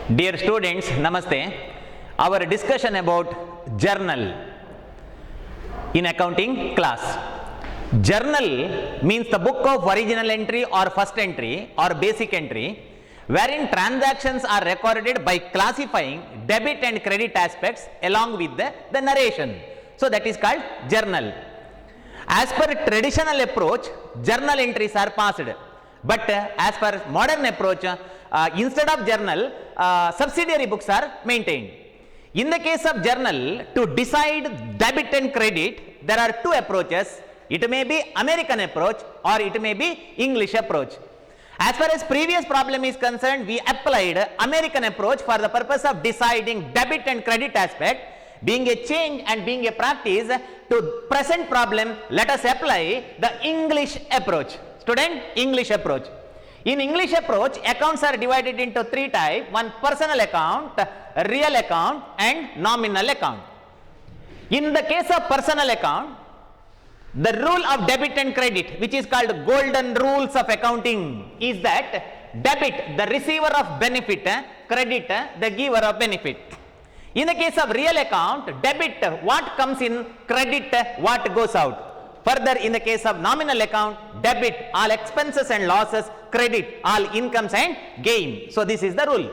Dear students, Namaste. Our discussion about journal in accounting class. Journal means the book of original entry or first entry or basic entry wherein transactions are recorded by classifying debit and credit aspects along with the narration. So that is called journal. As per traditional approach, journal entries are passed. But as per modern approach, instead of journal, subsidiary books are maintained. In the case of journal, to decide debit and credit, there are two approaches. It may be American approach or it may be English approach. As far as previous problem is concerned, we applied American approach for the purpose of deciding debit and credit aspect. Being a change and being a practice to present problem, let us apply the English approach. Student, English approach. In English approach, accounts are divided into three types: one personal account, real account and nominal account. In the case of personal account, the rule of debit and credit, which is called golden rules of accounting, is that debit, the receiver of benefit, credit, the giver of benefit. In the case of real account, debit, what comes in, credit, what goes out. Further, in the case of nominal account, debit, all expenses and losses, credit, all incomes and gain. So this is the rule.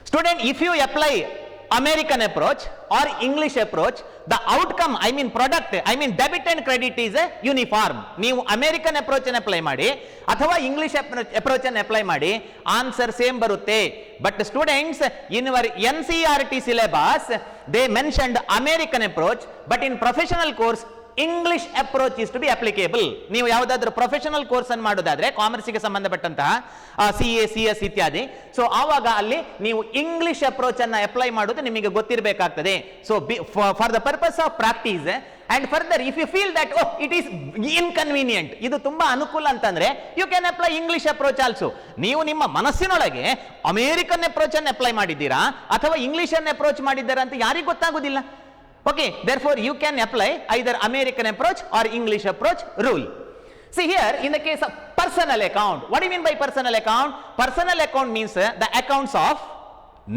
Student, if you apply American approach or English approach, the outcome, product, debit and credit is a uniform. ನೀವು American approach ಅನ್ನು apply ಮಾಡಿ ಅಥವಾ English approach ಅನ್ನು apply ಮಾಡಿ, answer same ಬರುತ್ತೆ. But students, in our NCERT syllabus, they mentioned American approach, but in professional course, English approach is to be applicable. ನೀವು ಯಾವುದಾದ್ರೂ professional course ಅನ್ನು ಮಾಡೋದಾದ್ರೆ ಕಾಮರ್ಸಿಗೆ ಸಂಬಂಧಪಟ್ಟಂತಹ CA, CS ಇತ್ಯಾದಿ, ಸೊ ಆವಾಗ ಅಲ್ಲಿ ನೀವು ಇಂಗ್ಲಿಷ್ ಅಪ್ರೋಚ್ ಅನ್ನು ಅಪ್ಲೈ ಮಾಡೋದು ನಿಮಗೆ ಗೊತ್ತಿರಬೇಕಾಗ್ತದೆ. So for the purpose of practice and further if you feel that it is inconvenient, ಇದು ತುಂಬಾ ಅನುಕೂಲ ಅಂತಂದ್ರೆ you can apply English approach also. ನೀವು ನಿಮ್ಮ ಮನಸ್ಸಿನೊಳಗೆ ಅಮೇರಿಕನ್ ಅಪ್ರೋಚ್ ಅನ್ನು ಅಪ್ಲೈ ಮಾಡಿದ್ದೀರಾ ಅಥವಾ ಇಂಗ್ಲಿಷ್ ಅನ್ನು ಅಪ್ರೋಚ್ ಮಾಡಿದ್ದೀರಾ ಅಂತ ಯಾರಿಗೂ ಗೊತ್ತಾಗೋದಿಲ್ಲ. Okay, therefore you can apply either American approach or English approach rule. See here, in the case of personal account, what do you mean by personal account? Personal account means the accounts of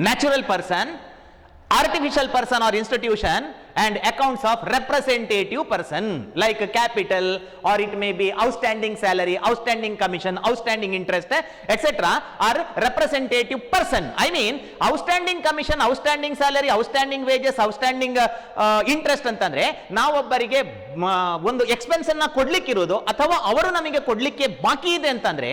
natural person, artificial person or institution, and accounts of representative person like capital, or it may be outstanding salary, outstanding commission, outstanding interest, etc. are representative person. Outstanding commission, outstanding salary, outstanding wages, outstanding interest ಅಂತಂದ್ರೆ ನಾವೊಬ್ಬರಿಗೆ ಒಂದು expense ಅನ್ನ ಕೊಡ್ಲಿಕ್ಕಿರೋದು ಅಥವಾ ಅವರು ನಮಗೆ ಕೊಡ್ಲಿಕ್ಕೆ ಬಾಕಿ ಇದೆ ಅಂತಂದ್ರೆ,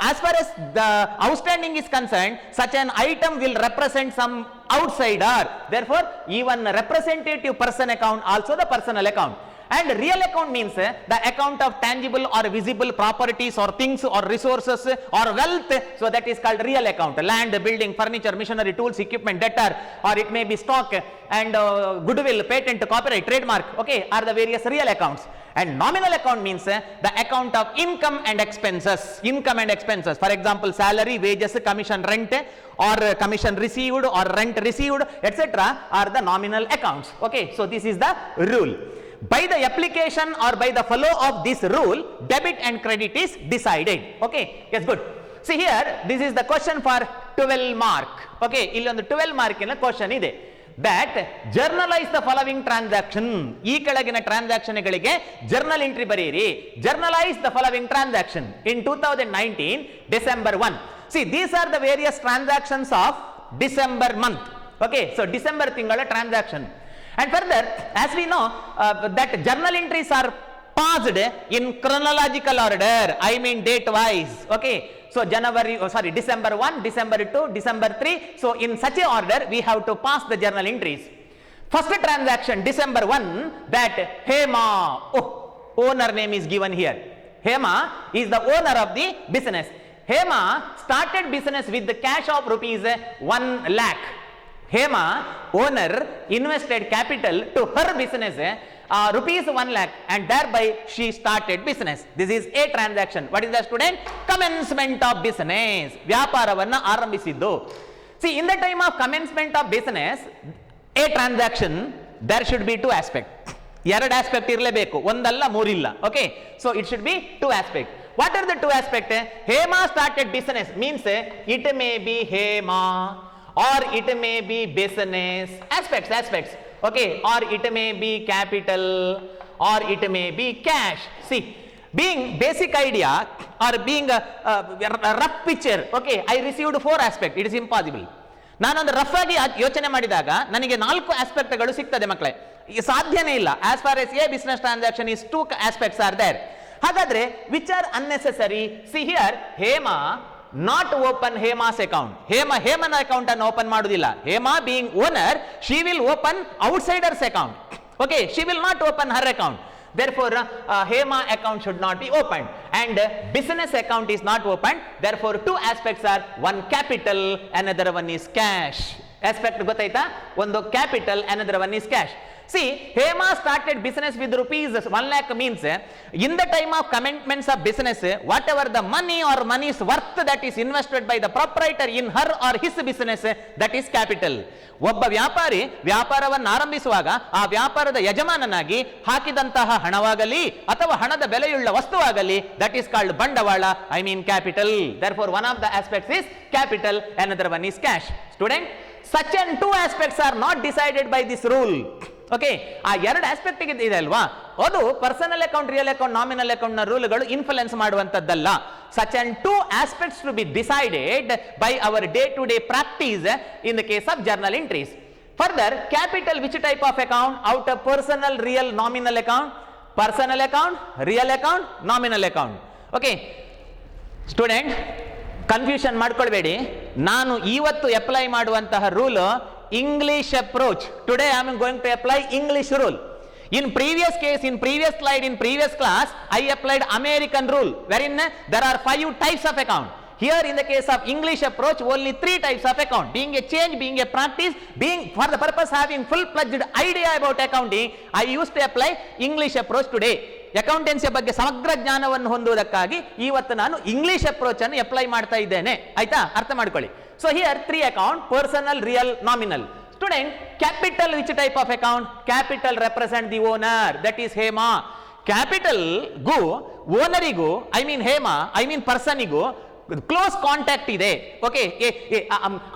as far as the outstanding is concerned, such an item will represent some outsider. Therefore, even representative person account also the personal account. And real account means the account of tangible or visible properties or things or resources or wealth. So that is called real account. Land, building, furniture, machinery, tools, equipment, debtor, or it may be stock and goodwill, patent, copyright, trademark, okay, are the various real accounts. And nominal account means the account of income and expenses. Income and expenses, for example, salary, wages, commission, rent, or commission received or rent received, etc. are the nominal accounts. Okay, so this is the rule. By the application or by the follow of this rule, debit and credit is decided. Okay, yes, good. See here, this is the question for 12 mark. Okay, ಇಲ್ಲಿ ಒಂದು 12 ಮಾರ್ಕಿನ question ಇದೆ. That journalize the following transaction. ಈ ಕೆಳಗಿನ ಟ್ರಾನ್ಸಾಕ್ಷನ್ಗಳಿಗೆ journal entry ಬರೆಯಿರಿ. Journalize the following transaction in 2019 December 1. See, these are the various transactions of December month. Okay, so December ತಿಂಗಳ transaction. And further, as we know that journal entries are passed in chronological order, date wise. Okay, so December 1, December 2, December 3. So in such a order we have to pass the journal entries. First transaction, December 1, that Hema, owner name is given here. Hema is the owner of the business. Hema started business with the cash of rupees 1 lakh. Hema, owner, invested capital to her business rupees 1 lakh and thereby she started business. This is a transaction. What is the student? Commencement of business. ವ್ಯಾಪಾರವನ್ನು ಆರಂಭಿಸಿದ್ದು. See, in the time of commencement of business, a transaction, there should be two aspects. ಎರಡು aspect ಇರಲೇಬೇಕು, ಒಂದಲ್ಲ ಮೂರಿಲ್ಲ. Okay, so it should be two aspects. What are the two aspects? Hema started business means it may be Hema or it may be business aspects, okay, or it may be capital, or it may be cash. See, being basic idea or being a rough picture, okay, I received 4 aspects, it is impossible. ನಾನೊಂದು rough ಆಗಿ ಯೋಚನೆ ಮಾಡಿದಾಗ ನನಗೆ 4 ಆಸ್ಪೆಕ್ಟ್ಗಳು ಸಿಗ್ತದೆ ಮಕ್ಕಳೇ, ಸಾಧ್ಯನೇ ಇಲ್ಲ. As far as a business transaction is 2 aspects are there. ಹಾಗಾದ್ರೆ which are unnecessary? See here, Hema not open Hema's account. ಹೇಮನ ಅಕೌಂಟ್ ಅನ್ನು ಓಪನ್ ಮಾಡುವುದಿಲ್ಲ. Hema being owner, she will open outsiders account. Okay, she will not open her account. Therefore, Hema account should not be opened, and business account is not opened. Therefore, 2 aspects are, one capital, another one is cash. Aspect ಗೊತ್ತಾಯ್ತಾ? ಒಂದು capital, another one is cash. See, Hema started business with rupees 1 lakh, means in the time of commencement of business, whatever the money or money's worth that is invested by the proprietor in her or his business, that is capital. ಒಬ್ಬ ವ್ಯಾಪಾರಿ ವ್ಯಾಪಾರವನ್ನು ಆರಂಭಿಸುವಾಗ ಆ ವ್ಯಾಪಾರದ ಯಜಮಾನನಾಗಿ ಹಾಕಿದಂತಹ ಹಣವಾಗಲಿ ಅಥವಾ ಹಣದ ಬೆಲೆಯುಳ್ಳ ವಸ್ತುವಾಗಲಿ, that is called ಬಂಡವಾಳ, I mean capital. Therefore, one of the aspects is capital, another one is cash. Student, such and 2 aspects are not decided by this rule. Okay, ಆ 2 aspect ಇದೆ ಅಲ್ವಾ, ಅದು personal account, real account, nominal account ನ ರೂಲ್ಗಳು influence ಮಾಡುವಂತದ್ದಲ್ಲ. Such and 2 aspects to be decided by our day to day practice in the case of journal entries. Further, capital, which type of account? Out of personal, real, nominal account, personal account, real account, nominal account. Okay student, confusion ಮಾಡ್ಕೊಳ್ಬೇಡಿ. ನಾನು ಇವತ್ತು apply ಮಾಡುವಂತಹ rule English approach. Today I am going to apply English rule. In previous case, in previous slide, in previous class, I applied American rule, wherein there are 5 types of account. Here in the case of English approach, only 3 types of account. Being a change, being a practice, being for the purpose having full-fledged idea about accounting, I used to apply English approach today. Accountancy ಬಗ್ಗೆ ಸಮಗ್ರ ಜ್ಞಾನವನ್ನು ಹೊಂದುವುದಕ್ಕಾಗಿ ಇವತ್ತು ನಾನು English approach ಅನ್ನು apply ಮಾಡ್ತಾ ಇದ್ದೇನೆ. ಆಯ್ತಾ, ಅರ್ಥ ಮಾಡ್ಕೊಳ್ಳಿ. So here 3 account, personal, real, nominal. Student, capital, which type of account? Capital represent the owner, that is Hema. Capital ಗು ಓನರಿಗೂ, I mean Hema, I mean ಪರ್ಸನಿಗೂ ಕ್ಲೋಸ್ ಕಾಂಟ್ಯಾಕ್ಟ್ ಇದೆ. Okay,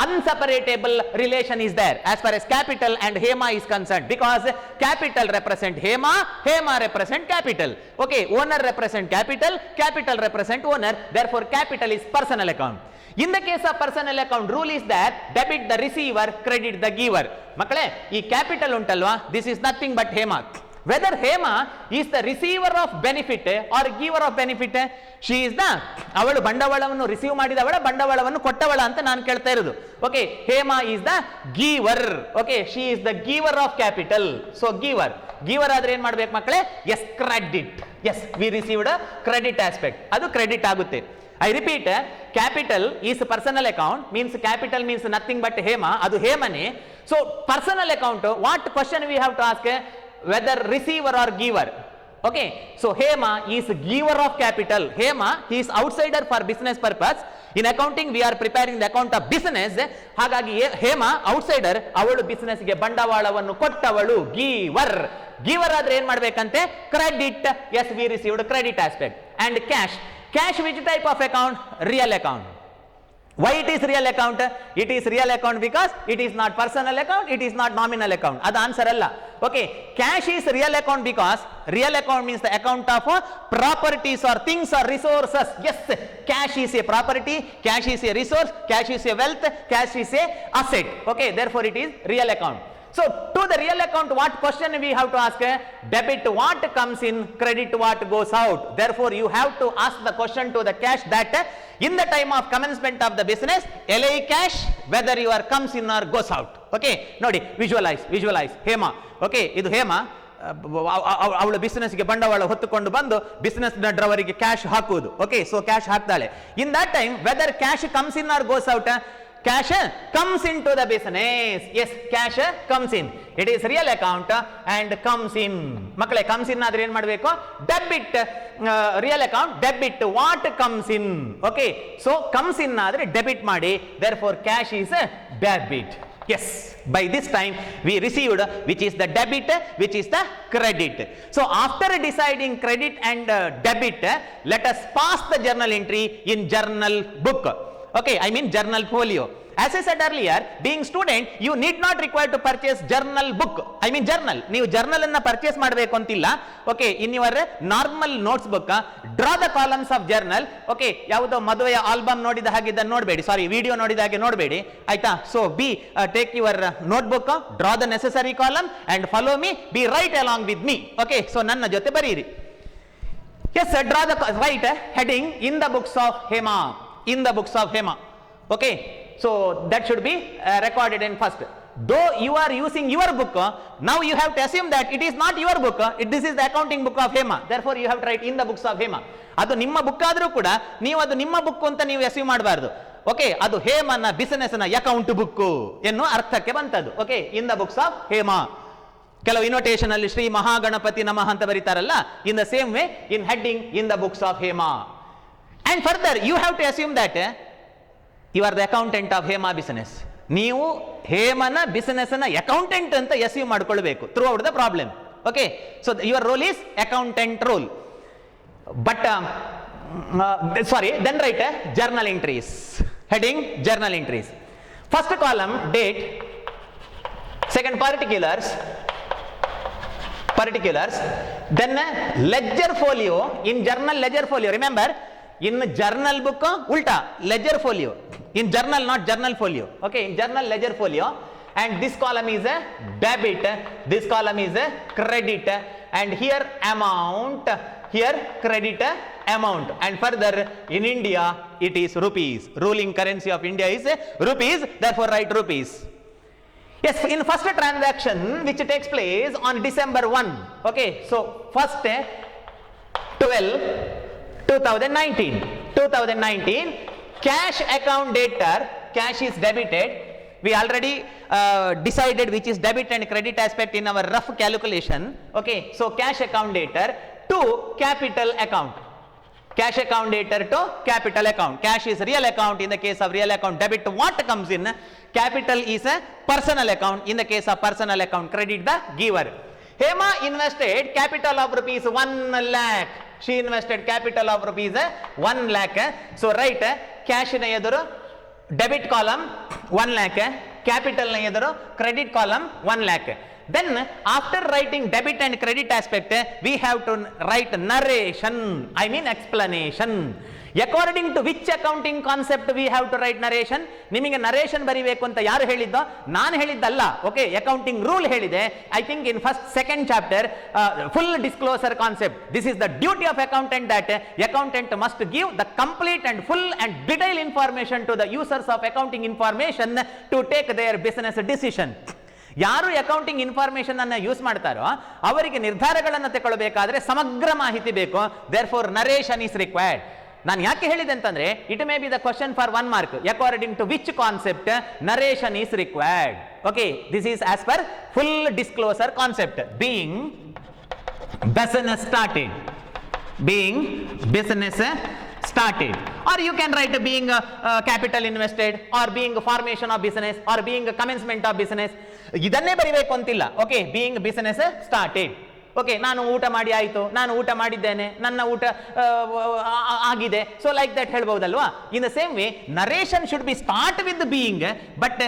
inseparable relation is there as far as capital and Hema is concern, because capital represent Hema, Hema represent capital. Okay, owner represent capital, capital represent owner. therefore capital is personal account. In the case of personal account, rule is that debit the receiver, credit the giver. ಮಕ್ಕಳೇ, ಈ capital ಉಂಟಲ್ವಾ, this is nothing but Hema. Whether Hema is the receiver of benefit or giver of benefit, she is the, ಅವಳು ಬಂಡವಾಳವನ್ನು receive ಮಾಡಿದವಳ, ಬಂಡವಾಳವನ್ನು ಕೊಟ್ಟವಳ ಅಂತ ನಾನು ಕೇಳ್ತಾ ಇರೋದು. Okay, Hema is the giver. Okay, she is the giver of capital. So giver ಆದ್ರೆ ಏನ್ ಮಾಡ್ಬೇಕು ಮಕ್ಕಳೇ? Yes, credit. Yes, we received a credit aspect. ಅದು ಕ್ರೆಡಿಟ್ ಆಗುತ್ತೆ. I repeat, capital is personal account, means capital means nothing but Hema, adu Hemane. So personal account, what question we have to ask? Whether receiver or giver. Okay, so Hema is giver of capital. Hema, he is outsider for business purpose. In accounting we are preparing the account of business. ಹಾಗಾಗಿ Hema outsider, ಅವಳು business ಗೆ ಬಂಡವಾಳವನ್ನು ಕೊಟ್ಟವಳು, giver ಆದ್ರೆ ಏನ್ ಮಾಡ್ಬೇಕಂತೆ? Credit. Yes, we received credit aspect. And cash which type of account? Real account. Why it is real account? It is real account because it is not personal account, it is not nominal account. Adu answer alla. Okay, cash is real account because real account means the account of properties or things or resources. Yes, cash is a property, cash is a resource, cash is a wealth, cash is a asset. Okay, therefore it is real account. So to the real account, what question we have to ask? Debit what comes in, credit what goes out. Therefore you have to ask the question to the cash that in the time of commencement of the business, LA cash, whether your comes in or goes out. Okay, nodi, visualize Hema. Okay, idu Hema, ಅವಳು business ಗೆ ಬಂಡವಾಳ ಹೊತ್ತುಕೊಂಡು ಬಂದು business ನ ಡ್ರವರಿಗೆ cash ಹಾಕುವುದು. Okay, so cash ಹಾಕ್ತಾಳೆ. In that time whether cash comes in or goes out? Cash comes into the business. Yes, cash comes in. It is real account and comes in. ಮಕ್ಕಳೇ, comes in ಆದ್ರೆ ಏನ್ ಮಾಡಬೇಕು? Debit. Real account debit what comes in. Okay, so comes in ಆದ್ರೆ debit ಮಾಡಿ. Therefore cash is a debit. Yes, by this time we received which is the debit, which is the credit. So after deciding credit and debit, let us pass the journal entry in journal book. Okay, I mean journal folio. As I said earlier, being student, you need not require to purchase journal book. I mean journal. ನೀವು journal ಅನ್ನ purchase ಮಾಡಬೇಕು ಅಂತಿಲ್ಲ. Okay, in your normal notes book, draw the columns of journal. Okay, ಯಾವುದೋ ಮದುವೆಯ album ನೋಡಿದ ಹಾಗಿದ್ದ ನೋಡಬೇಡಿ, sorry video ನೋಡಿದ ಹಾಗೆ ನೋಡಬೇಡಿ, ಆಯ್ತಾ? So take your notebook, draw the necessary column and follow me, be right along with me. Okay, so ನನ್ನ ಜೊತೆ ಬರೀರಿ. Yes, draw the right heading in the books of Hema. In the books of Hema. Okay, so that should be recorded in first. Though you are using your book, now you have to assume that it is not your book, this is the accounting book of Hema. Therefore you have to write in the books of Hema. ಅದು ನಿಮ್ಮ book ಆದರೂ ಕೂಡ ನೀವು ಅದು ನಿಮ್ಮ book ಅಂತ ನೀವು assume ಮಾಡಬಾರ್ದು. ಓಕೆ, ಅದು ಹೇಮನ ಬಿಸಿನೆಸ್ ನ ಅಕೌಂಟ್ ಬುಕ್ ಎನ್ನುವ ಅರ್ಥಕ್ಕೆ ಬಂತದ್ದು. Okay, in the books of Hema. ಕೆಲವು ಇನೋಟೇಷನ್ ಅಲ್ಲಿ ಶ್ರೀ ಮಹಾಗಣಪತಿ ನಮಃ ಅಂತ ಬರೀತಾರಲ್ಲ, in the same way in heading in the books of Hema. And further you have to assume that you are the accountant of Hema business. ನೀವು ಹೇಮನ ಬಿಸಿನೆಸ್ ನ ಅಕೌಂಟೆಂಟ್ ಅಂತ assume ಮಾಡ್ಕೊಳ್ಬೇಕು throughout the problem. Okay, so your role is accountant roll. But sorry, then write journal entries. Heading journal entries. First column date, second particulars, then ledger folio. In journal ledger folio, remember in journal book ulta ledger folio, in journal not journal folio. Okay, in journal ledger folio, and this column is a debit, this column is a credit, and here amount, here credit amount, and further in India it is rupees. Ruling currency of India is rupees, therefore write rupees. Yes, in first transaction which takes place on December 1. Okay, so first 12/2019, cash account debtor, cash is debited. We already decided which is debit and credit aspect in our rough calculation. Okay, so cash account debtor to capital account. Cash account debtor to capital account. Cash is real account. In the case of real account, debit what comes in? Capital is a personal account. In the case of personal account, credit the giver. Hema invested capital of rupees 1 lakh. She invested capital of rupees 1 lakh. So write cash na eduru debit column 1 lakh, capital na eduru credit column 1 lakh. Then after writing debit and credit aspect, we have to write narration, I mean explanation. According to which accounting concept we have to write narration? ನಿಮಗೆ narration ಬರಿಬೇಕು ಅಂತ ಯಾರು ಹೇಳಿದ್ದೋ? ನಾನು ಹೇಳಿದ್ದಲ್ಲ. Okay, accounting rule ಹೇಳಿದೆ. I think in second chapter full disclosure concept. This is the duty of accountant, that accountant must give the complete and full and detail information to the users of accounting information to take their business decision. ಯಾರು accounting information ಅನ್ನು use ಮಾಡ್ತಾರೋ ಅವರಿಗೆ ನಿರ್ಧಾರಗಳನ್ನು ತಗೊಳ್ಳಬೇಕಾದ್ರೆ ಸಮಗ್ರ ಮಾಹಿತಿ ಬೇಕು. Therefore narration is required. ನಾನು ಯಾಕೆ ಹೇಳಿದೆ ಅಂತಂದ್ರೆ, it may be the question for 1 mark. According to which concept narration is required. Okay, this is as per full disclosure concept. Being business started, being business started, or you can write being capital invested, or being formation of business, or being commencement of business. ಇದನ್ನೇ ಬರಿಬೇಕು ಅಂತಿಲ್ಲ. Okay, being business started. Okay, ನಾನು ಊಟ ಮಾಡಿ ಆಯಿತು, ನಾನು ಊಟ ಮಾಡಿದ್ದೇನೆ, ನನ್ನ ಊಟ ಆಗಿದೆ, ಸೊ ಲೈಕ್ ದಟ್ ಹೇಳ್ಬಹುದಲ್ವಾ? In the same way narration should be start with being, but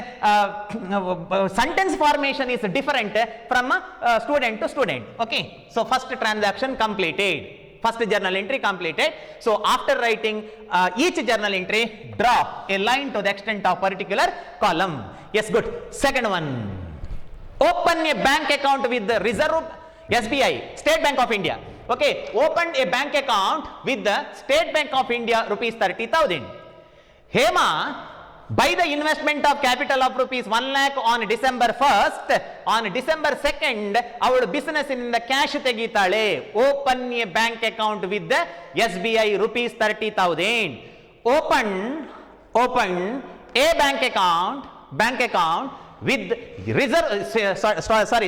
sentence formation is different from student to student. Okay, so first transaction completed, first journal entry completed. So after writing each journal entry, draw a line to the extent of particular column. Yes, good. Second one, open a bank account with the Reserve SBI, State Bank of India. Okay, opened a bank account with the State Bank of India, rupees 30,000. Hema, by the investment of capital of rupees 1 lakh on December 1st, on December 2nd, our business in the cash tegitale. Open a bank account with the SBI, rupees 30,000. Open a bank account with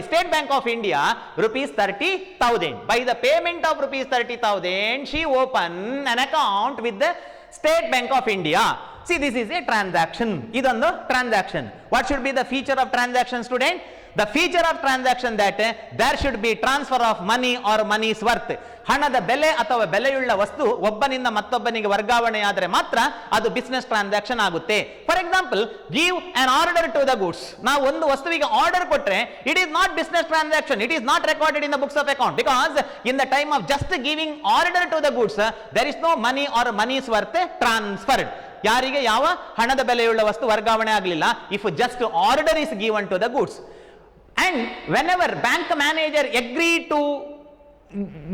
State Bank of India, rupees 30,000. By the payment of rupees 30,000, she opened an account with the State Bank of India. See, this is a transaction. Idondu transaction. What should be the feature of transaction, student? The feature of transaction that there should be transfer of money or money's worth. ಹಣದ ಬೆಲೆ ಅಥವಾ ಬೆಲೆಯುಳ್ಳ ವಸ್ತು ಒಬ್ಬನಿಂದ ಮತ್ತೊಬ್ಬನಿಗೆ ವರ್ಗಾವಣೆಯಾದರೆ ಮಾತ್ರ ಅದು business transaction ಆಗುತ್ತೆ. For example, give an order to the goods. ನಾವು ಒಂದು ವಸ್ತುವಿಗೆ ಆರ್ಡರ್ ಕೊಟ್ರೆ it is not business transaction, it is not recorded in the books of account, because in the time of just giving order to the goods there is no money or monies worth transferred. ಯಾರಿಗೆ ಯಾವ ಹಣದ ಬೆಲೆಯುಳ್ಳ ವಸ್ತು ವರ್ಗಾವಣೆ ಆಗಲಿಲ್ಲ, if just order is given to the goods. And whenever bank manager agree to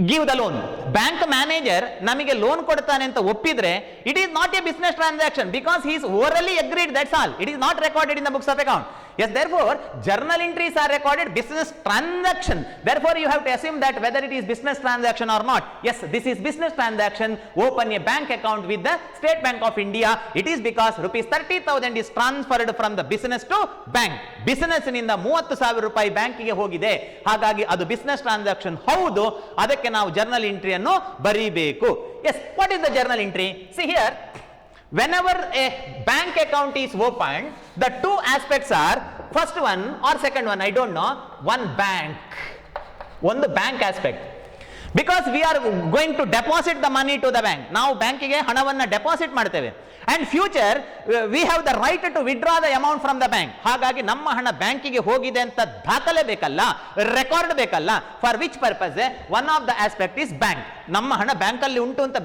give the loan, bank manager ನಮಗೆ loan ಕೊಡ್ತಾನೆ ಅಂತ ಒಪ್ಪಿದ್ರೆ it is not a business transaction, because he is orally agreed, that's all. It is not recorded in the books of account. Yes, therefore journal entries are recorded business transaction. Therefore you have to assume that whether it is business transaction or not. Yes, this is business transaction. Open a bank account with the State Bank of India. It is because rupees 30,000 is transferred from the business to bank. Business ನಿಂದ 30,000 ರೂಪಾಯಿ ಬ್ಯಾಂಕಿಗೆ ಹೋಗಿದೆ, ಹಾಗಾಗಿ ಅದು business transaction ಹೌದು. ಅದಕ್ಕೆ ನಾವು journal ಎಂಟ್ರಿಯನ್ನು ಬರೀಬೇಕು. Yes, what is the journal entry? See here, whenever a bank account is opened, the two aspects are, first one or second one, I don't know, one bank, ಒಂದು bank aspect. Because we are going to deposit the money to the bank. ನಾವು ಬ್ಯಾಂಕಿಗೆ ಹಣವನ್ನು deposit ಮಾಡ್ತೇವೆ. And future we have the right to withdraw the amount from the bank. ಹಾಗಾಗಿ ನಮ್ಮ ಹಣ ಬ್ಯಾಂಕಿಗೆ ಹೋಗಿದೆ ಅಂತ ದಾಖಲೆ ಬೇಕಲ್ಲ, ರೆಕಾರ್ಡ್ ಬೇಕಲ್ಲ. For which purpose one of the aspect is bank. ನಮ್ಮ ಹಣ ಬ್ಯಾಂಕಲ್ಲಿ ಉಂಟು ಅಂತ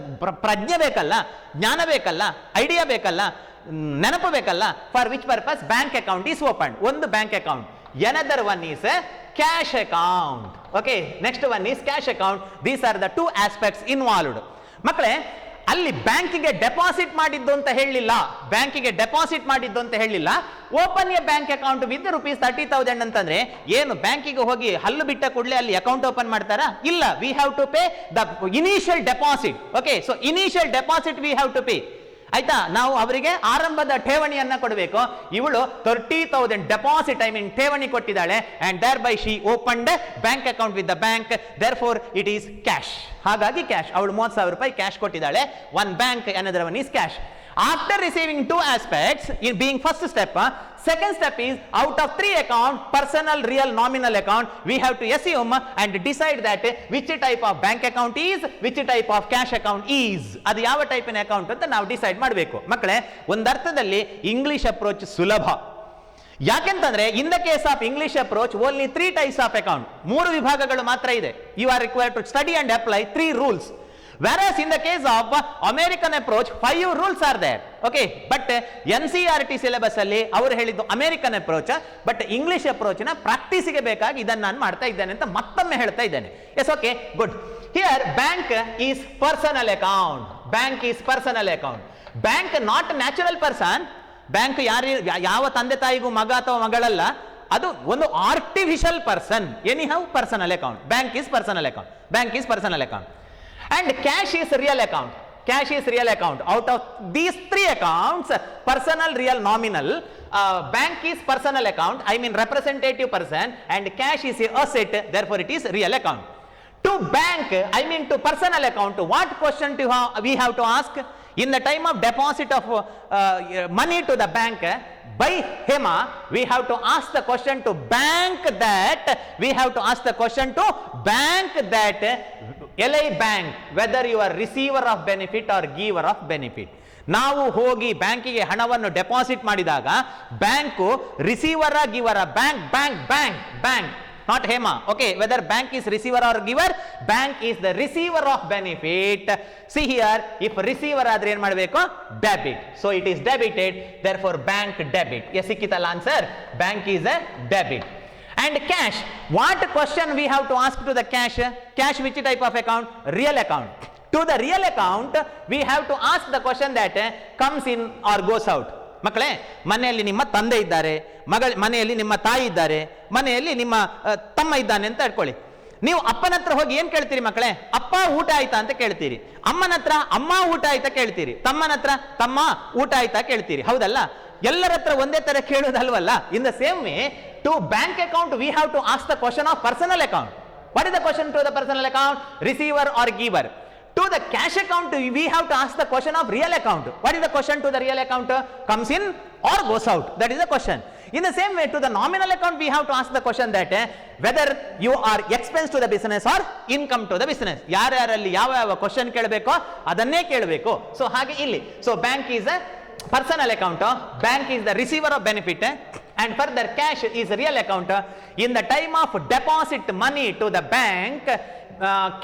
ಪ್ರಜ್ಞೆ ಬೇಕಲ್ಲ, ಜ್ಞಾನ ಬೇಕಲ್ಲ, ಐಡಿಯಾ ಬೇಕಲ್ಲ, ನೆನಪು ಬೇಕಲ್ಲ. For which purpose bank account is open, ಒಂದು bank account. Another one is a cash account. Okay, next one is cash account. These are the two aspects involved. ಮಕ್ಕಳೇ, ಅಲ್ಲಿ ಬ್ಯಾಂಕಿಗೆ ಡೆಪಾಸಿಟ್ ಮಾಡಿದ್ದು ಅಂತ ಹೇಳಲಿಲ್ಲ, ಬ್ಯಾಂಕಿಗೆ ಡೆಪಾಸಿಟ್ ಮಾಡಿದ್ದು ಅಂತ ಹೇಳಲಿಲ್ಲ. Open A bank account with rupees 30,000 ಅಂತಂದ್ರೆ ಏನು ಬ್ಯಾಂಕಿಗೆ ಹೋಗಿ ಹಲ್ಲು ಬಿಟ್ಟ ಕೂಡಲೇ ಅಲ್ಲಿ ಅಕೌಂಟ್ ಓಪನ್ ಮಾಡ್ತಾರಾ? ಇಲ್ಲ, we have to pay the initial deposit. Okay, so initial deposit we have to pay. ಆಯ್ತಾ, ನಾವು ಅವರಿಗೆ ಆರಂಭದ ಠೇವಣಿಯನ್ನ ಕೊಡಬೇಕು. ಇವಳು 30,000 ಡೆಪಾಸಿಟ್, ಐ ಮೀನ್ ಠೇವಣಿ ಕೊಟ್ಟಿದ್ದಾಳೆ. And thereby she opened bank account with the bank, therefore it is cash. ಹಾಗಾಗಿ ಕ್ಯಾಶ್, ಅವಳು 30,000 ರೂಪಾಯಿ ಕ್ಯಾಶ್ ಕೊಟ್ಟಿದ್ದಾಳೆ. One bank, another one is cash. After receiving two aspects, in being first step, second step is out of three account, personal, real, nominal account, we have to assume and decide that which type of bank account is, which type of cash account is. ಅದು ಯಾವ ಟೈಪಿನ account ಅಂತ ನಾವು decide ಮಾಡಬೇಕು. ಮಕ್ಕಳೇ, ಒಂದರ್ಥದಲ್ಲಿ English approach ಸುಲಭ. ಯಾಕೆಂತಂದ್ರೆ in the case of English approach only 3 types of account, 3 ವಿಭಾಗಗಳು ಮಾತ್ರ ಇದೆ. You are required to study and apply 3 rules. Whereas in the case of American approach 5 rules are there. Okay, but NCERT syllabus ಅಲ್ಲಿ ಅವರು ಹೇಳಿದ್ದು American approach, but English approach ನ practice ಗೆ ಬೇಕಾಗಿ ಇದನ್ನ ನಾನು ಮಾಡ್ತಾ ಇದ್ದೇನೆ ಅಂತ ಮತ್ತೊಮ್ಮೆ ಹೇಳ್ತಾ ಇದ್ದೇನೆ. Yes, okay, good. Here bank is personal account. Bank is personal account. Bank not natural person. ಬ್ಯಾಂಕ್ ಯಾವ ತಂದೆ ತಾಯಿಗೂ ಮಗ ಅಥವಾ ಮಗಳಲ್ಲ, ಅದು ಒಂದು artificial person. Anyhow personal account. Bank is personal account. Bank is personal account. And cash is real account. Cash is real account. Out of these 3 accounts, personal, real, nominal, bank is personal account, I mean representative person, and cash is a asset, therefore it is real account. To bank, I mean to personal account, what question we have to ask? In the time of deposit of money to the bank by Hema, we have to ask the question to bank that, we have to ask the question to bank that LI bank, whether you are receiver of benefit or giver of benefit. ನಾವು ಹೋಗಿ ಬ್ಯಾಂಕಿಗೆ ಹಣವನ್ನು deposit ಮಾಡಿದಾಗ bank ರಿಸೀವರ ಗಿವರ, bank bank bank bank, not Hema. Okay, whether bank is receiver or giver, bank is the receiver of benefit. See here, if receiver adre ಏನು ಮಾಡಬೇಕು? Debit. So it is debited, therefore bank debit. Yes, ಸಿಕ್ಕಿತಲ್ಲ answer? Bank is a debit. And cash, what question we have to ask to the cash? Cash which type of account? Real account. To the real account, we have to ask the question that comes in or goes out. ಮಕ್ಕಳೇ, ಮನೆಯಲ್ಲಿ ನಿಮ್ಮ ತಂದೆ ಇದ್ದಾರೆ, ಮನೆಯಲ್ಲಿ ನಿಮ್ಮ ತಾಯಿ ಇದ್ದಾರೆ, ಮನೆಯಲ್ಲಿ ನಿಮ್ಮ ತಮ್ಮ ಇದ್ದಾನೆ ಅಂತ ಇಟ್ಕೊಳ್ಳಿ. ನೀವು ಅಪ್ಪನ ಹತ್ರ ಹೋಗಿ ಏನ್ ಕೇಳ್ತೀರಿ ಮಕ್ಕಳೇ? ಅಪ್ಪ ಊಟ ಆಯ್ತಾ ಅಂತ ಕೇಳ್ತೀರಿ. ಅಮ್ಮನ ಹತ್ರ ಅಮ್ಮ ಊಟ ಆಯ್ತಾ ಕೇಳ್ತೀರಿ. ತಮ್ಮನ ಹತ್ರ ತಮ್ಮ ಊಟ ಆಯ್ತಾ ಕೇಳ್ತೀರಿ. ಹೌದಲ್ಲ? ಎಲ್ಲರ ಹತ್ರ ಒಂದೇ ತರ ಕೇಳೋದಲ್ವಲ್ಲ? In the same way, to bank account we have to ask the question of personal account. What is the question to the personal account? Receiver or giver. To the cash account, we have to ask the question of real account. What is the question to the real account? Comes in or goes out? That is the question. In the same way, to the nominal account, we have to ask the question that whether you are expense to the business or income to the business. ಯಾರ್ಯಾರಲ್ಲಿ ಯಾವ question ಕೇಳಬೇಕೋ ಅದನ್ನೇ ಕೇಳಬೇಕು. So ಹಾಗೆ ಇಲ್ಲಿ, so bank is a personal account, bank is the receiver of benefit, and further cash is a real account. In the time of deposit money to the bank,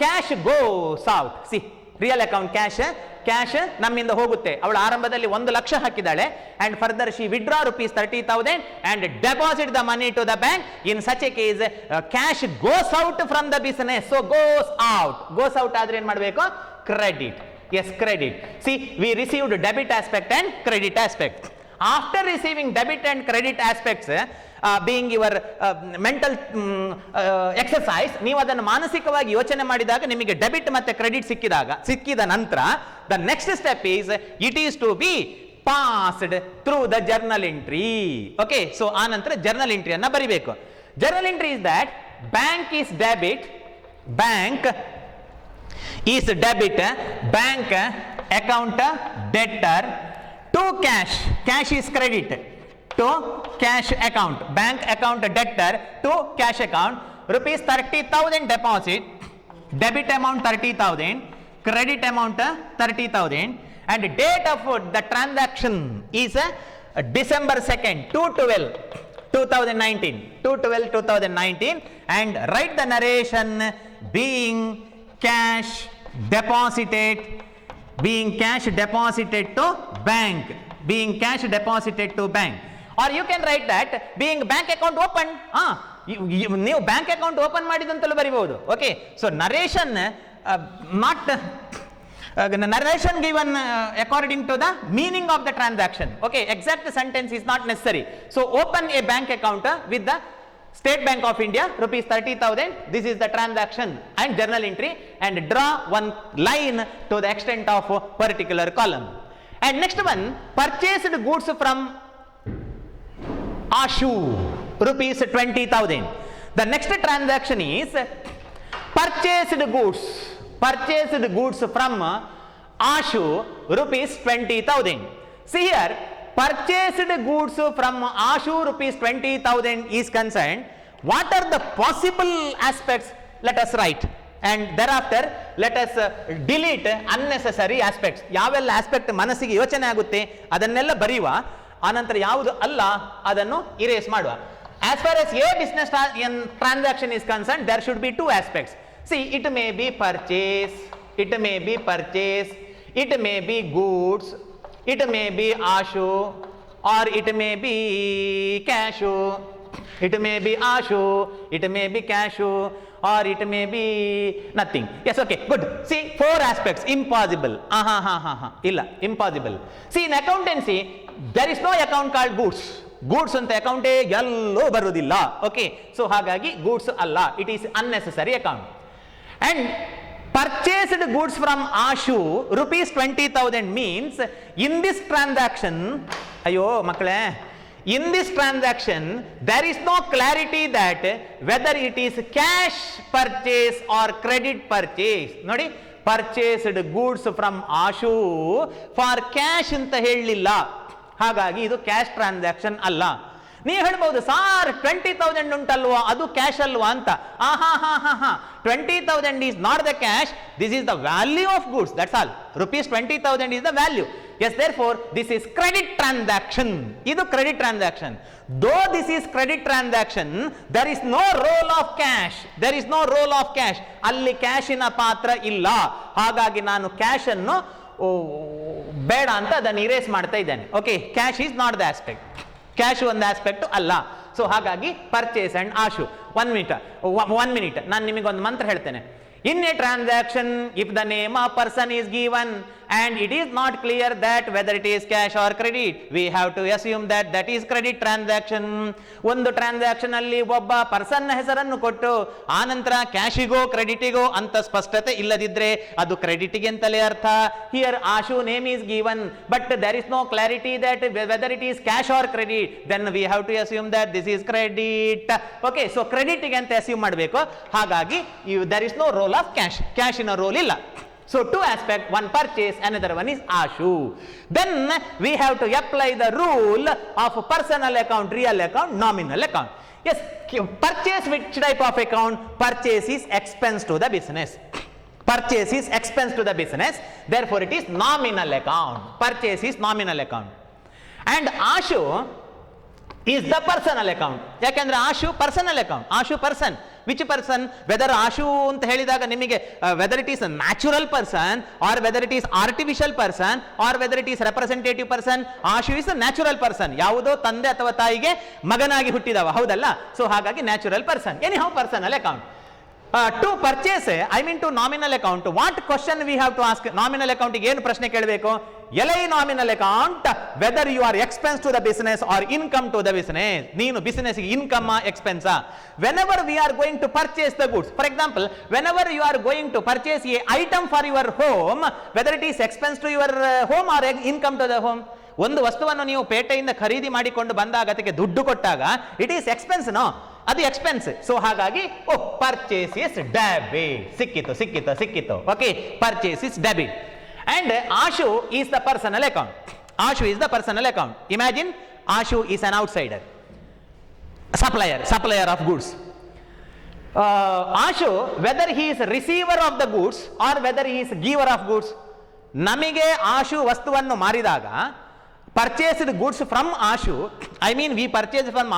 cash goes out. See, real account ಕ್ಯಾಶ್ ನಮ್ಮಿಂದ ಹೋಗುತ್ತೆ. ಅವಳು ಆರಂಭದಲ್ಲಿ 1 ಲಕ್ಷ ಹಾಕಿದ್ದಾಳೆ, and further she withdraw rupees 30,000 and deposit the money to the bank. In such a case, cash goes out from the business. So goes out ಆದ್ರೆ ಏನ್ ಮಾಡಬೇಕು? Credit. Yes, credit. See, we received debit aspect and credit aspect. After receiving debit and credit aspects, being your mental exercise, ನೀವು ಅದನ್ನು ಮಾನಸಿಕವಾಗಿ ಯೋಚನೆ ಮಾಡಿದಾಗ ನಿಮಗೆ debit ಮತ್ತೆ ಕ್ರೆಡಿಟ್ ಸಿಕ್ಕಿದ ನಂತರ the next step is it is to be passed through the journal entry. Okay, so ಆ ನಂತರ journal entry ಅನ್ನ ಬರಿಬೇಕು. Journal entry is that bank is debit, bank account debtor to cash is credit to cash account, bank account debtor to cash account, rupees 30,000 deposit, debit amount 30,000, credit amount 30,000, and date of the transaction is December 2nd, 2/12/2019, and write the narration being cash deposited to bank, or you can write that being bank account open. ನೀವು bank account open ಮಾಡಿದಂತಲೂ ಬರಿಬಹುದು. Okay, so narration narration given according to the meaning of the transaction. Okay, exact sentence is not necessary. So open a bank account with the State Bank of India, rupees 30,000. This is the transaction and journal entry, and draw one line to the extent of a particular column. And next one, purchased goods from Ashu, rupees 20,000. The next transaction is purchased goods from Ashu, rupees 20,000. See here, purchased goods from Ashu, rupees 20,000 is concerned. What are the possible aspects? Let us write, and thereafter let us delete unnecessary aspects. ಯಾವೆಲ್ಲ aspect ಮನಸ್ಸಿಗೆ ಯೋಚನೆ ಆಗುತ್ತೆ ಅದನ್ನೆಲ್ಲ ಬರೆಯುವ, ಆನಂತರ ಯಾವುದು ಅಲ್ಲ ಅದನ್ನು ಇರೇಸ್ ಮಾಡುವ. As far as a business transaction is concerned, there should be 2 aspects. See, it may be purchase, it may be goods, it may be Ashu, or it may be cashew, it may be Ashu, it may be cashew, or it may be nothing. Yes, okay, good. See, 4 aspects. Impossible. Illa, impossible. See, in accountancy, there is no account called goods. Goods ಅಂತ account ಎಲ್ಲೋ ಬರುವುದಿಲ್ಲ. Okay, so ಹಾಗಾಗಿ goods ಅಲ್ಲ, it is unnecessary account. And purchased goods from Ashu, rupees 20,000 means in this transaction, in this transaction there is no clarity that whether it is cash purchase or credit purchase. Nodi, purchased goods from Ashu for cash ಅಂತ ಹೇಳಲಿಲ್ಲ, ಹಾಗಾಗಿ ಇದು cash transaction ಅಲ್ಲ. ನೀವು ಹೇಳ್ಬಹುದು, sir 20,000 ಉಂಟಲ್ವಾ ಅದು cash ಅಲ್ವಾ ಅಂತ. 20,000 is not the cash, this is the value of goods, that's all. Rupees 20,000 is the value. Yes, therefore this is credit transaction. Idu credit transaction. Though this is credit transaction, there is no role of cash. ಅಲ್ಲಿ ಕ್ಯಾಶಿನ ಪಾತ್ರ ಇಲ್ಲ. ಹಾಗಾಗಿ ನಾನು cash ಅನ್ನು ಬೇಡ ಅಂತ ಅದನ್ನು erase ಮಾಡ್ತಾ ಇದ್ದೇನೆ. Okay, cash is not the aspect, cash ಒಂದು ಆಸ್ಪೆಕ್ಟ್ ಅಲ್ಲ. ಸೊ ಹಾಗಾಗಿ ಪರ್ಚೇಸ್ ಅಂಡ್ ಆಶು. 1 minute ನಾನು ನಿಮಗೊಂದು ಮಂತ್ರ ಹೇಳ್ತೇನೆ. In a transaction, if the name of person is given and it is not clear that whether it is cash or credit, we have to assume that that is credit transaction. ಒಂದು transaction ಅಲ್ಲಿ ಒಬ್ಬ person ಹೆಸರನ್ನು ಕೊಟ್ಟು ಆನಂತರ ಕ್ಯಾಶಿಗೋ ಕ್ರೆಡಿಟಿಗೋ ಅಂತ ಸ್ಪಷ್ಟತೆ ಇಲ್ಲದಿದ್ರೆ ಅದು ಕ್ರೆಡಿಟ್ಗೆ ಅಂತಲೇ ಅರ್ಥ. Here Ashu name is given but there is no clarity that whether it is cash or credit, then we have to assume that this is credit. Okay, so credit ಗೆ ಅಂತ ಅಸ್ಯೂಮ್ ಮಾಡಬೇಕು. ಹಾಗಾಗಿ there is no role of cash, ಕ್ಯಾಶಿನ role ಇಲ್ಲ. So two aspects, one purchase, another one is Ashu. Then we have to apply the rule of personal account, real account, nominal account. Yes, purchase which type of account? Purchase is expense to the business. Purchase is expense to the business. Therefore, it is nominal account. Purchase is nominal account. And Ashu is the personal account. ಯಾಕೆಂದ್ರೆ Ashu personal account. Ashu person. Which person? Whether Ashu ಅಂತ ಹೇಳಿದಾಗ ನಿಮಗೆ whether it is a natural person or whether it is artificial person or whether it is representative person, Ashu is a natural person. ಯಾವುದೋ ತಂದೆ ಅಥವಾ ತಾಯಿಗೆ ಮಗನಾಗಿ ಹುಟ್ಟಿದವ, ಹೌದಲ್ಲ? So ಹಾಗಾಗಿ natural person. Anyhow personal account. To purchase, I mean to nominal account, what question we have to ask? Nominal account ಗೆ ಏನು ಪ್ರಶ್ನೆ ಕೇಳಬೇಕು? LI nominal account, whether you are expense to the business or income to the business. ನೀನು business ಗೆ income expense. Whenever we are going to purchase the goods, for example, whenever you are going to purchase a item for your home, whether it is expense to your home or income to the home. ಒಂದು ವಸ್ತುವನ್ನು ನೀವು ಪೇಟೆಯಿಂದ ಖರೀದಿ ಮಾಡಿಕೊಂಡು ಬಂದಾಗ ಅದಕ್ಕೆ ದುಡ್ಡು ಕೊಟ್ಟಾಗ it is expense, no, ಅದು ಎಕ್ಸ್ಪೆನ್ಸ್. ಸೊ ಹಾಗಾಗಿ ಪರ್ಚೇಸ್ ಇಸ್ ಡೆಬಿಟ್. ಸಿಕ್ಕಿತು. Okay, purchase is debit. And Ashu is the personal account. Ashu is the personal account. Imagine Ashu is an outsider, supplier of goods. Ashu, whether he is receiver of the goods or whether he is giver of goods, ನಮಗೆ Ashu ವಸ್ತುವನ್ನು ಮಾರಿದಾಗ purchased goods from Ashu, I mean we purchase from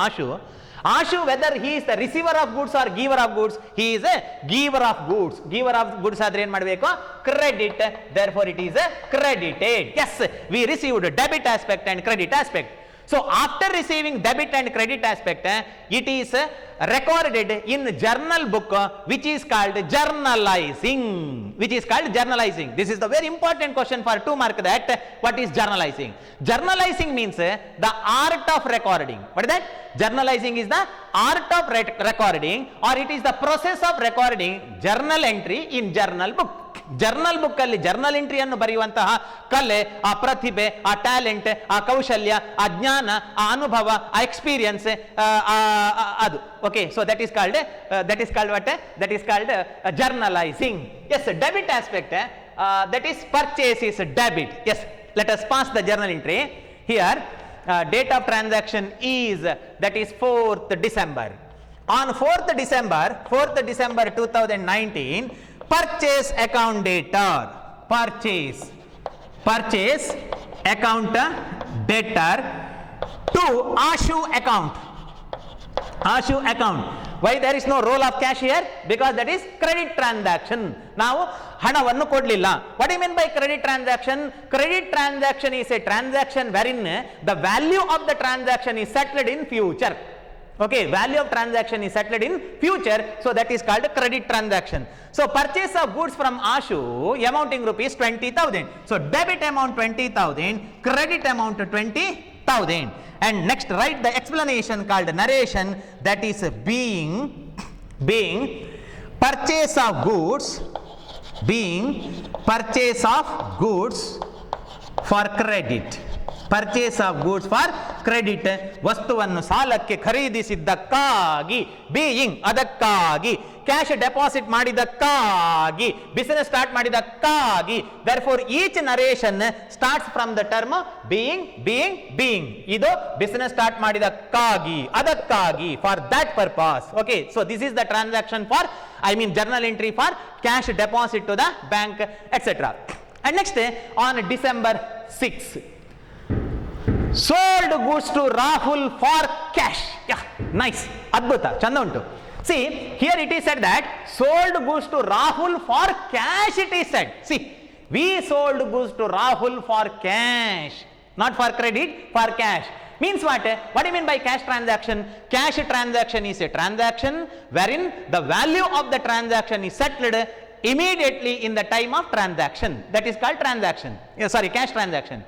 Ashu, whether he is the receiver of goods or giver of goods, he is a giver of goods. Giver of goods ಆದ್ರೆ ಏನು ಮಾಡಬೇಕು? Credit. Therefore it is a credited. Yes, we received debit aspect and credit aspect. So after receiving debit and credit aspect, it is recorded in journal book, which is called journalizing. This is the very important question for 2 mark, that what is journalizing? Journalizing means the art of recording. What is that? Journalizing is the art of recording, or it is the process of recording journal entry in journal book. Journal book ಅಲ್ಲಿ journal ಎಂಟ್ರಿಯನ್ನು ಬರೆಯುವಂತಹ ಕಲೆ, ಆ ಪ್ರತಿಭೆ, ಆ talent, ಆ ಕೌಶಲ್ಯ, ಆ ಜ್ಞಾನ, ಆ ಅನುಭವ, ಆ ಎಕ್ಸ್ಪೀರಿಯನ್ಸ್, ಅದು. Okay, so that is called what? That is called journalizing. Yes, debit aspect, that is purchase is debit. Yes, let us pass the journal entry here. Date of transaction is, that is 4th December. On 4th December 2019, purchase account debtor, purchase account debtor to Ashu account. Why there is no roll of cash here? Because that is credit transaction. ನಾವು ಹಣವನ್ನು ಕೊಡಲಿಲ್ಲ. What do you mean by credit transaction? Credit transaction is a transaction wherein the value of the transaction is settled in future. Okay, value of transaction is settled in future, so that is called credit transaction. So purchase of goods from Ashu amounting rupees 20,000. So debit amount 20,000, credit amount 20,000. And next write the explanation called narration, that is being purchase of goods for credit. Purchase of goods for credit, ವಸ್ತುವನ್ನು ಸಾಲಕ್ಕೆ ಖರೀದಿಸಿದ್ದಕ್ಕಾಗಿ, being ಅದಕ್ಕಾಗಿ, cash deposit ಮಾಡಿದಕ್ಕಾಗಿ, business start ಮಾಡಿದಕ್ಕಾಗಿ. therefore each narration starts from the term being. ಇದು business start ಮಾಡಿದಕ್ಕಾಗಿ, ಅದಕ್ಕಾಗಿ, for that purpose. Okay, so this is the transaction for, I mean journal entry for cash deposit to the bank, etc. And next, on December 6, sold goods to Rahul for cash. Yeah, nice, adbhuta, chanda untu. See, here it is said that sold goods to Rahul for cash, it is said. See, we sold goods to Rahul for cash, not for credit, for cash. Means what? What do you mean by cash transaction? Cash transaction is a transaction wherein the value of the transaction is settled immediately in the time of transaction. That is called transaction. Cash transaction.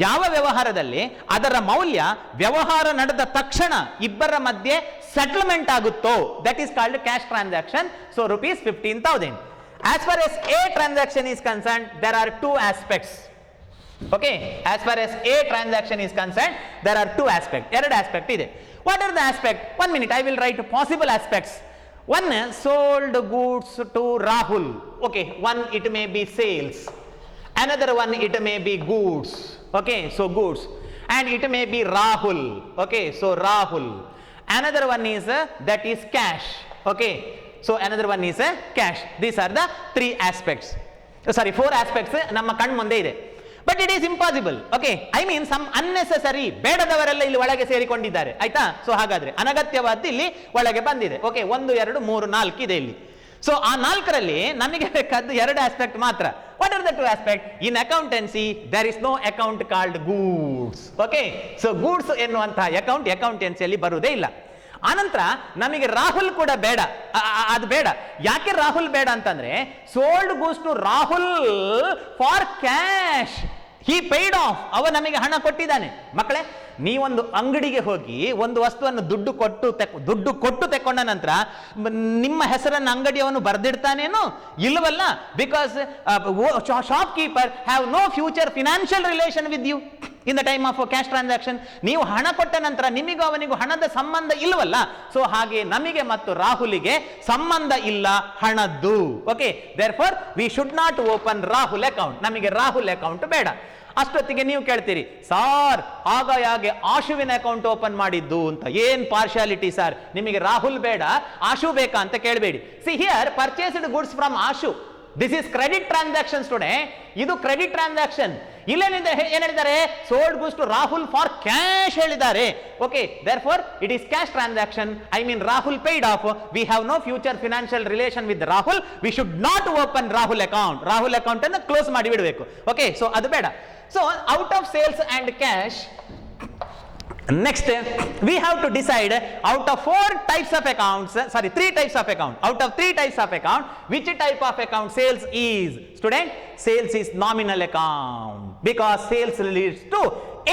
ಯಾವ ವ್ಯವಹಾರದಲ್ಲಿ ಅದರ ಮೌಲ್ಯ ವ್ಯವಹಾರ ನಡೆದ ತಕ್ಷಣ ಇಬ್ಬರ ಮಧ್ಯೆ settlement ಆಗುತ್ತೋ, that is called cash transaction. So rupees 15,000. As far as A transaction is concerned, there are 2 aspects. Okay, as far as A transaction is concerned, there are 2 aspects. ಎರಡು aspect ಇದೆ. What are the aspect? 1 minute, I will write possible aspects. One sold goods to Rahul. Okay, one it may be sales. Another one it may be goods. Okay, so goods. And it may be Rahul. Okay, so Rahul. Another one is that is cash. Okay, so another one is cash. These are the three aspects. Sorry, four aspects ನಮ್ಮ ಕಣ್ಣು ಮುಂದೆ ಇದೆ. But it is impossible. Okay, I mean some unnecessary, ಬೇಡದವರೆಲ್ಲ ಇಲ್ಲಿ ಒಳಗೆ ಸೇರಿಕೊಂಡಿದ್ದಾರೆ. ಆಯ್ತಾ? So ಹಾಗಾದ್ರೆ ಅನಗತ್ಯವಾದ್ದು ಇಲ್ಲಿ ಒಳಗೆ ಬಂದಿದೆ. ಓಕೆ, 1 2 3 4 ಇದೆ ಇಲ್ಲಿ. ಸೊ ಆ 4ರಲ್ಲಿ ನಮಗೆ ಬೇಕಾದ್ದು 2 ಆಸ್ಪೆಕ್ಟ್ ಮಾತ್ರ. What are the 2 aspect? In accountancy there is no account called goods. Okay, so goods ಎನ್ನುವಂತಹ ಅಕೌಂಟೆನ್ಸಿಯಲ್ಲಿ ಬರುವುದೇ ಇಲ್ಲ. ಆನಂತರ ನಮಗೆ ರಾಹುಲ್ ಕೂಡ ಬೇಡ, ಅದು ಬೇಡ. ಯಾಕೆ ರಾಹುಲ್ ಬೇಡ ಅಂತಂದ್ರೆ, sold goods to Rahul for cash, he paid off, ಅವ ನಮಗೆ ಹಣ ಕೊಟ್ಟಿದ್ದಾನೆ. ಮಕ್ಕಳೇ, ನೀವೊಂದು ಅಂಗಡಿಗೆ ಹೋಗಿ ಒಂದು ವಸ್ತುವನ್ನು ದುಡ್ಡು ಕೊಟ್ಟು ತೆಕೊಂಡ ನಂತರ ನಿಮ್ಮ ಹೆಸರನ್ನು ಅಂಗಡಿಯವನು ಬರೆದಿಡ್ತಾನೇನೋ ಇಲ್ಲವಲ್ಲ? Because shopkeeper have no future financial relation with you in the time of cash transaction. ನೀವು ಹಣ ಕೊಟ್ಟ ನಂತರ ನಿಮಗೂ ಅವನಿಗೂ ಹಣದ ಸಂಬಂಧ ಇಲ್ಲವಲ್ಲ? ಸೊ ಹಾಗೆ ನಮಗೆ ಮತ್ತು ರಾಹುಲಿಗೆ ಸಂಬಂಧ ಇಲ್ಲ ಹಣದ್ದು. Okay, therefore V should not open Rahul account. ನಮಗೆ ರಾಹುಲ್ ಅಕೌಂಟ್ ಬೇಡ. ಅಷ್ಟೊತ್ತಿಗೆ ನೀವು ಕೇಳ್ತೀರಿ, ಸಾರ್ ಆಗ ಯಾಕೆ ಆಶುವಿನ ಅಕೌಂಟ್ ಓಪನ್ ಮಾಡಿದ್ದು ಅಂತ. ಏನ್ ಪಾರ್ಶಾಲಿಟಿ ಸರ್, ನಿಮಗೆ ರಾಹುಲ್ ಬೇಡ ಆಶು ಬೇಕಾ ಅಂತ ಕೇಳಬೇಡಿ. See here, purchased goods from Ashu, this is credit transaction student. ಇದು ಕ್ರೆಡಿಟ್ ಟ್ರಾನ್ಸಾಕ್ಷನ್. ಇಲ್ಲೇನಿದೆ, ಏನ್ ಹೇಳಿದ್ದಾರೆ? Sold goods to Rahul for cash ಹೇಳಿದ್ದಾರೆ. Okay, therefore it is cash transaction. I mean Rahul paid off. We have no future financial relation with Rahul. We should not open Rahul account. Rahul account ಅನ್ನು close ಮಾಡಿ ಬಿಡಬೇಕು. Okay, so ಅದು ಬೇಡ. So out of sales and cash, next we have to decide out of 3 types of account, out of 3 types of account, which type of account sales is? Student, sales is nominal account because sales leads to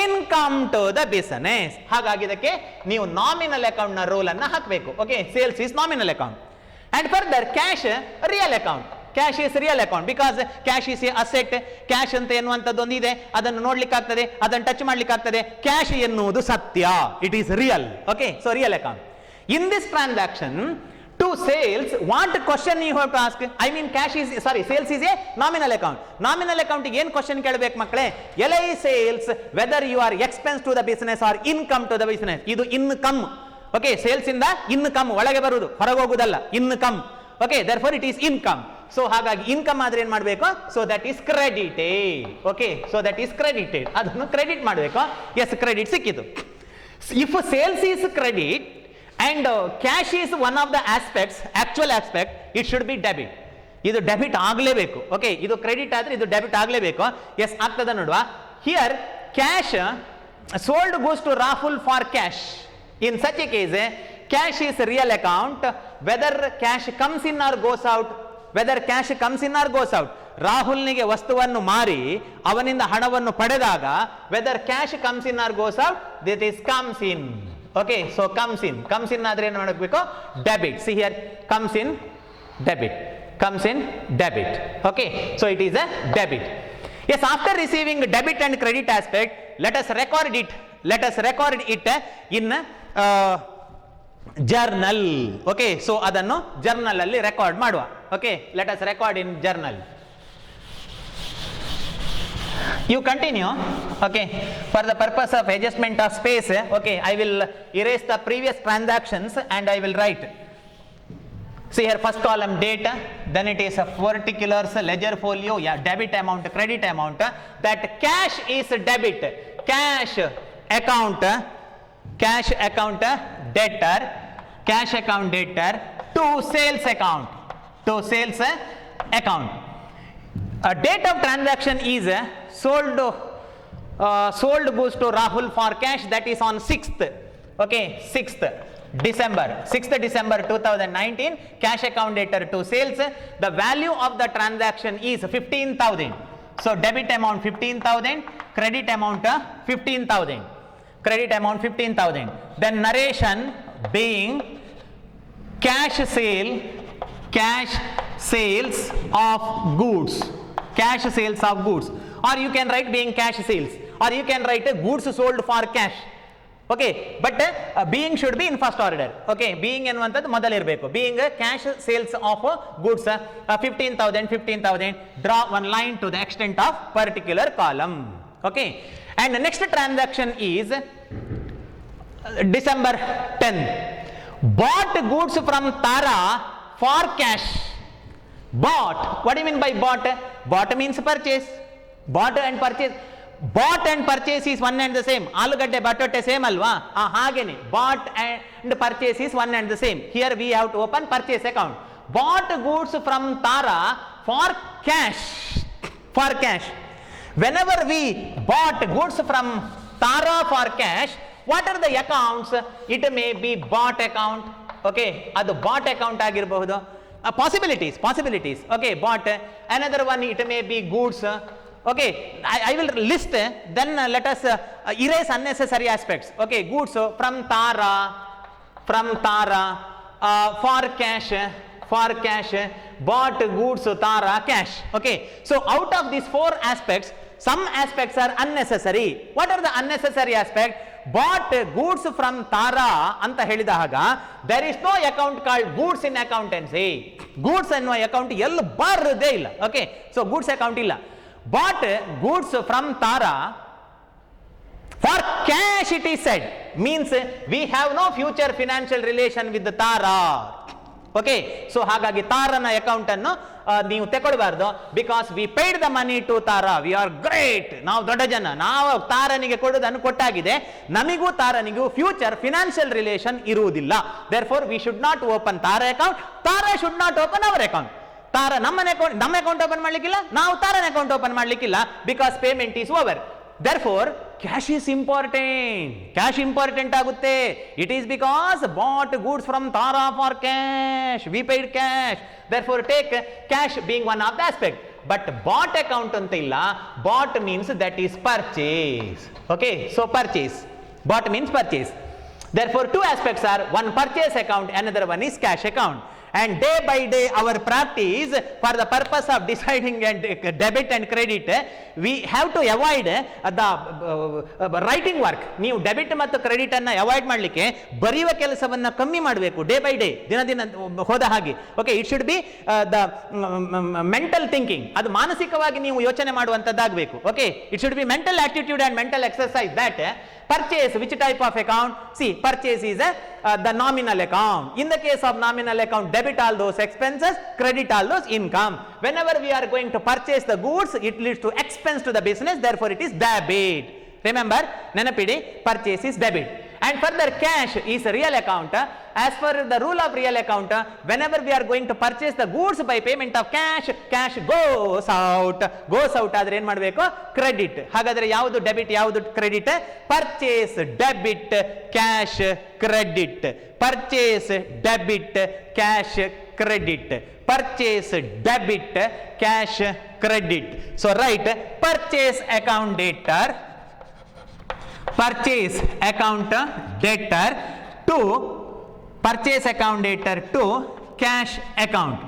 income to the business. ಹಾಗಾಗಿ ಇದಕ್ಕೆ ನೀವು nominal account ನ roll ಅನ್ನು ಹಾಕಬೇಕು. Okay, sales is nominal account. And further cash real account. Cash is real account because cash is A asset. Cash ಅಂತ ಎನ್ನುವಂಥದ್ದು ಒಂದಿದೆ, ಅದನ್ನು ನೋಡ್ಲಿಕ್ಕಾಗ್ತದೆ, ಅದನ್ನು ಟಚ್ ಮಾಡ್ಲಿಕ್ಕಾಗ್ತದೆ. ಕ್ಯಾಶ್ ಎನ್ನುವುದು ಸತ್ಯ, it is real. Okay, so real account. In this transaction to sales, what question you have to ask? I mean sales is a nominal account. Nominal account ಏನ್ question ಕೇಳಬೇಕು ಮಕ್ಕಳೇ? ಎಲ್ ಐ sales whether you are expense to the business or income to the business. ಇದು income. Okay, sales ಇಂದ income ಒಳಗೆ ಬರುವುದು, ಹೊರಗೆ ಹೋಗುದಲ್ಲ, income. Okay, therefore it is income. So ಹಾಗಾಗಿ ಇನ್ಕಮ್ ಆದ್ರೆ ಏನ್ ಮಾಡಬೇಕು? So that is credited. Okay, so that is credited, ಅದನ್ನು ಕ್ರೆಡಿಟ್ ಮಾಡಬೇಕು. ಎಸ್, ಕ್ರೆಡಿಟ್ ಸಿಕ್ಕಿತು. If sales is credit and cash is one of the aspects, actual aspect, it should be debit. ಇದು debit ಆಗಲೇಬೇಕು. Okay, ಇದು credit ಆದ್ರೆ ಇದು debit ಆಗಲೇಬೇಕು. Yes, ಆಗ್ತದ ನೋಡುವ. Here cash sold goes to Rahul for cash. In such a case, cash is real account, whether cash comes in or goes out, ರಾಹುಲ್ನಿಗೆ ವಸ್ತುವನ್ನು ಮಾರಿ ಅವನಿಂದ ಹಣವನ್ನು ಪಡೆದಾಗ whether cash comes in or goes out, that is comes in. Okay, so comes in ಆದ್ರೆ ಏನು ಮಾಡಬೇಕು? Debit. See here, comes in debit. Okay, so it is a debit. Yes, after receiving debit and credit aspect, let us record it in journal. Okay, so adannu journal alli record maduva. Okay, let us record in journal. You continue. Okay, for the purpose of adjustment of space, okay, I will erase the previous transactions and I will write. See here, first column data, then it is a particulars, ledger folio, yeah, debit amount, credit amount. That cash is debit, cash account debtor to sales account, date of transaction is sold goods to Rahul for cash, that is on 6th. Okay, 6th December 2019. Cash account debtor to sales. The value of the transaction is 15,000. So debit amount 15,000, credit amount 15,000. Then narration being cash sales of goods, or you can write being cash sales, or you can write goods sold for cash. Okay but being should be in first order. Okay being ಎನ್ನುವಂಥದ್ದು ಮೊದಲಿರಬೇಕು. Being cash sales of goods 15,000 draw one line to the extent of particular column. Okay and next transaction is December 10th. Bought goods from Tara for cash. Bought. What do you mean by bought? Bought means purchase. Bought and purchase. Bought and purchase is one and the same. Alugade batatte same alva. Hagene. Bought and purchase is one and the same. Here we have to open purchase account. Bought goods from Tara for cash. For cash. Whenever we bought goods from Tara for cash, what are the accounts? It may be bought account. Okay, adu bought account agirbahudu. Possibilities. Okay, bought. Another one, it may be goods. Okay, I will list, then let us erase unnecessary aspects. Okay, goods from Tara for cash, bought goods Tara cash. Okay, so out of these four aspects, some aspects are unnecessary. What are the unnecessary aspects? Bought goods from Tara anta helidaga, there is no account called goods in accountancy. Goods ಅನ್ನುವ account ಎಲ್ಲ ಬರದೇ ಇಲ್ಲ. Okay, so goods account ಇಲ್ಲ. Bought goods from Tara for cash, it is said, means we have no future financial relation with the Tara. Okay so ಹಾಗಾಗಿ ತಾರನ account ಅನ್ನು ನೀವು ತಗೊಳ್ಬಾರ್ದು. Because we paid the money to Tara, we are great, ನಾವು ದೊಡ್ಡ ಜನ, ನಾವು ತಾರನಿಗೆ ಕೊಡುವುದನ್ನು ಕೊಟ್ಟಾಗಿದೆ, ನಮಿಗೂ ತಾರನಿಗೂ ಫ್ಯೂಚರ್ ಫಿನಾನ್ಷಿಯಲ್ ರಿಲೇಷನ್ ಇರುವುದಿಲ್ಲ. Therefore we should not open Tara account, Tara should not open our account. Tara ನಮ್ಮ ಅಕೌಂಟ್ ಓಪನ್ ಮಾಡ್ಲಿಕ್ಕಿಲ್ಲ, ನಾವು ತಾರನ ಅಕೌಂಟ್ ಓಪನ್ ಮಾಡ್ಲಿಕ್ಕಿಲ್ಲ, because payment is over. Therefore, cash is important. Cash important ಆಗುತ್ತೆ. It is because bought goods from Tara for cash. We paid cash. Therefore, take cash being one of the aspect. But bought account ಅಂತ ಇಲ್ಲ. Bought means that is purchase. Okay, so purchase. Bought means purchase. Therefore, two aspects are, one purchase account, another one is cash account. And day by day our practice for the purpose of deciding and debit and credit, we have to avoid the writing work. ನೀವು debit ಮತ್ತು credit ಅನ್ನ avoid ಮಾಡಲಿಕ್ಕೆ ಬರೆಯುವ ಕೆಲಸವನ್ನ ಕಮ್ಮಿ ಮಾಡಬೇಕು. Day by day, ದಿನ ಹೋದ ಹಾಗೆ. Okay, it should be the mental thinking, ಅದು ಮಾನಸಿಕವಾಗಿ ನೀವು ಯೋಚನೆ ಮಾಡುವಂತದ್ದಾಗಬೇಕು. Okay, it should be mental attitude and mental exercise. That purchase, which type of account? See, purchase is the nominal account. In the case of nominal account, debit all those expenses, credit all those income. Whenever we are going to purchase the goods, it leads to expense to the business, therefore it is debit. Remember, nenapidi, purchase is debit. And further, cash is a real account. As per the rule of real account, whenever we are going to purchase the goods by payment of cash, cash goes out. ಆದ್ರೆ ಏನ್ ಮಾಡಬೇಕು? Credit. ಹಾಗಾದ್ರೆ ಯಾವುದು debit, ಯಾವುದು credit? Purchase debit, cash credit. Purchase debit, cash credit. Purchase debit, cash credit. So right, purchase account debtor, purchase account debtor to purchase account debtor to cash account.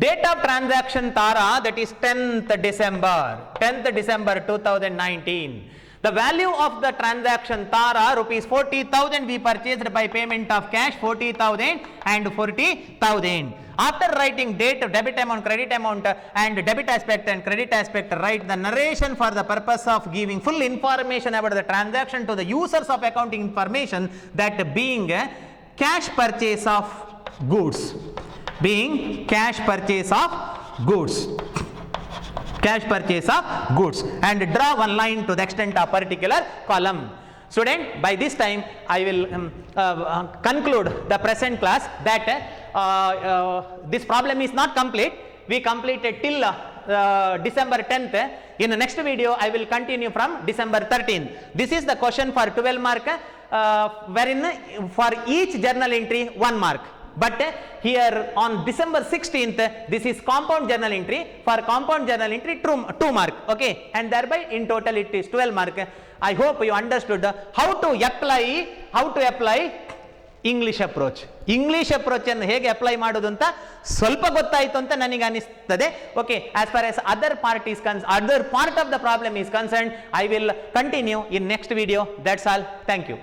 Date of transaction Tara, that is 10th December 2019. The value of the transaction Tara, rupees 40,000 we purchased by payment of cash, 40,000 and 40,000. After writing date, debit amount, credit amount and debit aspect and credit aspect, write the narration for the purpose of giving full information about the transaction to the users of accounting information, that being cash purchase of goods. Being cash purchase of goods. Cash purchase of goods, and draw one line to the extent of particular column. Student, by this time I will conclude the present class, that this problem is not complete. We completed till December 10th. In the next video I will continue from December 13th. This is the question for 12 mark, wherein for each journal entry 1 mark. But here on December 16th, this is compound journal entry. For compound journal entry 2 mark. Okay, and thereby in total it is 12 mark. I hope you understood how to apply English approach. English approach ಅನ್ನು ಹೇಗೆ apply ಮಾಡೋದು ಅಂತ ಸ್ವಲ್ಪ ಗೊತ್ತಾಯಿತು ಅಂತ ನನಗೆ ಅನಿಸ್ತದೆ. Okay, as far as other part of the problem is concerned, I will continue in next video. That's all. Thank you.